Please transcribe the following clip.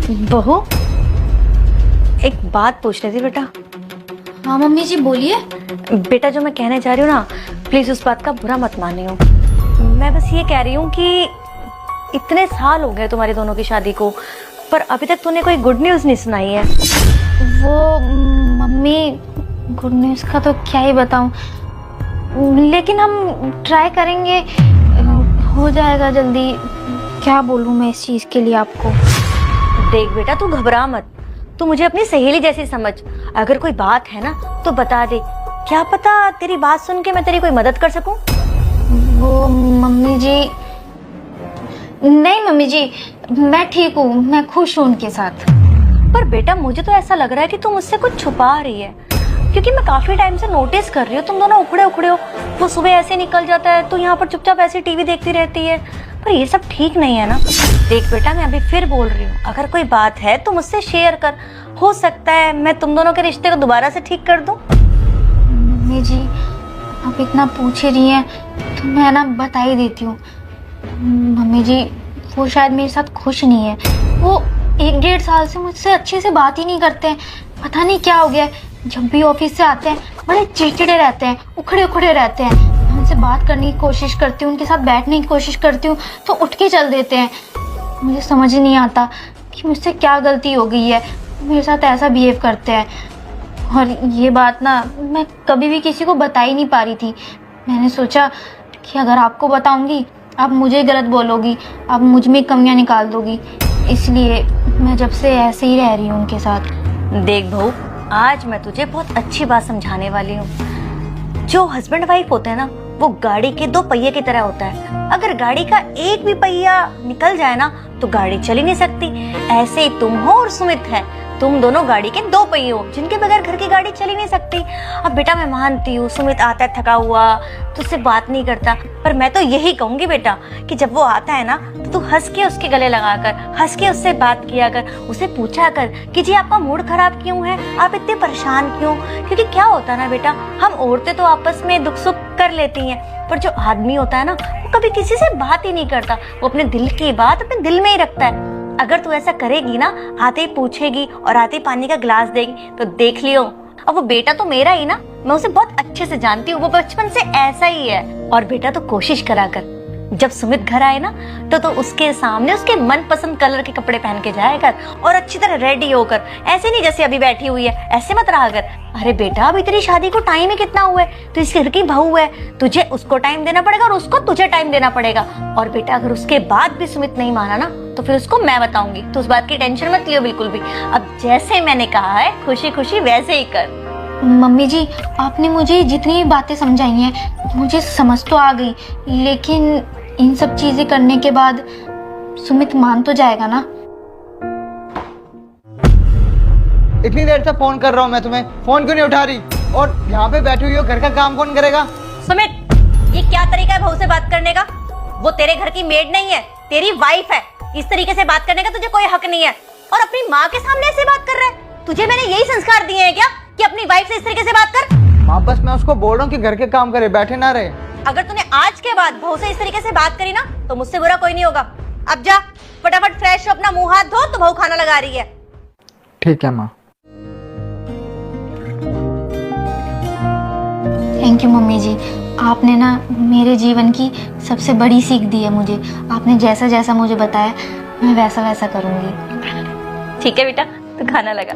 बहू, एक बात पूछ रही थी बेटा। हाँ मम्मी जी बोलिए। बेटा जो मैं कहने जा रही हूँ ना, प्लीज उस बात का बुरा मत मानियो। मैं बस ये कह रही हूँ कि इतने साल हो गए तुम्हारी दोनों की शादी को, पर अभी तक तूने कोई गुड न्यूज़ नहीं सुनाई है। वो मम्मी, गुड न्यूज़ का तो क्या ही बताऊं, लेकिन हम ट्राई करेंगे, हो जाएगा जल्दी। क्या बोलूं मैं इस चीज़ के लिए आपको। देख बेटा, तू घबरा मत, तू मुझे अपनी सहेली जैसी समझ। अगर कोई बात है ना तो बता दे, क्या पता तेरी बात सुन के मैं तेरी कोई मदद कर सकूं। वो मम्मी जी, नहीं मम्मी जी, मैं ठीक हूँ, मैं खुश हूँ उनके साथ। पर बेटा मुझे तो ऐसा लग रहा है कि तू मुझसे कुछ छुपा रही है, क्योंकि मैं काफी टाइम से नोटिस कर रही हूँ तुम दोनों उखड़े उखड़े हो। वो सुबह ऐसे निकल जाता है, तू यहाँ पर चुपचाप ऐसे टीवी देखती रहती है। पर ये सब ठीक नहीं है ना। देख बेटा, मैं अभी फिर बोल रही हूँ, अगर कोई बात है तो मुझसे शेयर कर। हो सकता है मैं तुम दोनों के रिश्ते को दोबारा से ठीक कर दूँ। मम्मी जी, आप इतना पूछ ही रही हैं तो मैं ना बता ही देती हूँ। मम्मी जी, वो शायद मेरे साथ खुश नहीं है। वो 1-1.5 साल से मुझसे अच्छे से बात ही नहीं करते हैं। पता नहीं क्या हो गया है। जब भी ऑफिस से आते हैं बड़े चिड़चिड़े रहते हैं, उखड़े उखड़े रहते हैं। मैं उनसे बात करने की कोशिश करती हूँ, उनके साथ बैठने की कोशिश करती हूँ तो उठ के चल देते हैं। मुझे समझ ही नहीं आता कि मुझसे क्या गलती हो गई है, मेरे साथ ऐसा बिहेव करते हैं। और ये बात ना मैं कभी भी किसी को बता ही नहीं पा रही थी। मैंने सोचा कि अगर आपको बताऊंगी आप मुझे गलत बोलोगी, आप मुझ में कमियां निकाल दोगी, इसलिए मैं जब से ऐसे ही रह रही हूँ उनके साथ। देख बहू, आज मैं तुझे बहुत अच्छी बात समझाने वाली हूँ। जो हस्बैंड वाइफ होते हैं ना, वो गाड़ी के 2 पहिए की तरह होता है। अगर गाड़ी का एक भी पहिया निकल जाए ना तो गाड़ी चल ही नहीं सकती। ऐसे ही तुम हो और सुमित है, तुम दोनों गाड़ी के 2 पहिए हो, जिनके बगैर घर की गाड़ी चल ही नहीं सकती। अब बेटा मैं मानती हूँ सुमित आता है थका हुआ, तुझसे बात नहीं करता, पर मैं तो यही कहूंगी बेटा कि जब वो आता है ना तो तू हंस के उसके गले लगाकर, हंस के उससे बात किया कर, उसे पूछा कर कि जी आपका मूड खराब क्यों है, आप इतने परेशान क्यों। क्योंकि क्या होता है ना बेटा, हम औरतें तो आपस में दुख सुख कर लेती हैं, पर जो आदमी होता है ना वो कभी किसी से बात ही नहीं करता। वो अपने दिल की बात अपने दिल में ही रखता है। अगर तू ऐसा करेगी ना, आते ही पूछेगी और आते ही पानी का गिलास देगी, तो देख लियो। अब वो बेटा तो मेरा ही ना, मैं उसे बहुत अच्छे से जानती हूँ, वो बचपन से ऐसा ही है। और बेटा तो कोशिश करा कर, जब सुमित घर आए ना तो उसके सामने उसके मनपसंद कलर के कपड़े पहन के जाया कर और अच्छी तरह रेडी होकर, ऐसे नहीं जैसे अभी बैठी हुई है, ऐसे मत रहा कर। अरे बेटा, अभी तेरी शादी को टाइम ही कितना हुआ है, तू इस घर की बहू है, तुझे उसको टाइम देना पड़ेगा और उसको तुझे टाइम देना पड़ेगा। और बेटा अगर उसके बाद भी सुमित नहीं माना ना तो फिर उसको मैं बताऊंगी, तो उस बात की टेंशन मत लियो बिल्कुल भी। अब जैसे मैंने कहा है खुशी खुशी वैसे ही कर। मम्मी जी, आपने मुझे जितनी बातें समझाई हैं मुझे समझ तो आ गई, लेकिन इन सब चीजें करने के बाद सुमित मान तो जाएगा ना। इतनी देर से फोन कर रहा हूँ मैं तुम्हें, फोन क्यों नहीं उठा रही? और यहाँ पे बैठी हुई हो, घर का काम कौन करेगा? सुमित, ये क्या तरीका है बहू से बात करने का? वो तेरे घर की मेड नहीं है, तेरी वाइफ है। इस तरीके से बात करने का तुझे कोई हक नहीं है। और अपनी माँ के सामने ऐसे बात कर रहा है? तुझे मैंने यही संस्कार दिए हैं क्या कि अपनी वाइफ से इस तरीके से बात कर? माँ, बस मैं उसको बोल रहा हूँ कि घर के काम करे, बैठे ना रहे। अगर तूने आज के बाद बहू से इस तरीके से बात करी ना तो मुझसे बुरा कोई नहीं होगा। अब जा फटाफट फ्रेश हो, अपना मुंह हाथ धो, तो बहू खाना लगा रही है। ठीक है माँ। थैंक यू मम्मी जी, आपने ना मेरे जीवन की सबसे बड़ी सीख दी है मुझे। आपने जैसा जैसा मुझे बताया मैं वैसा वैसा करूँगी। ठीक है बेटा, तू खाना लगा।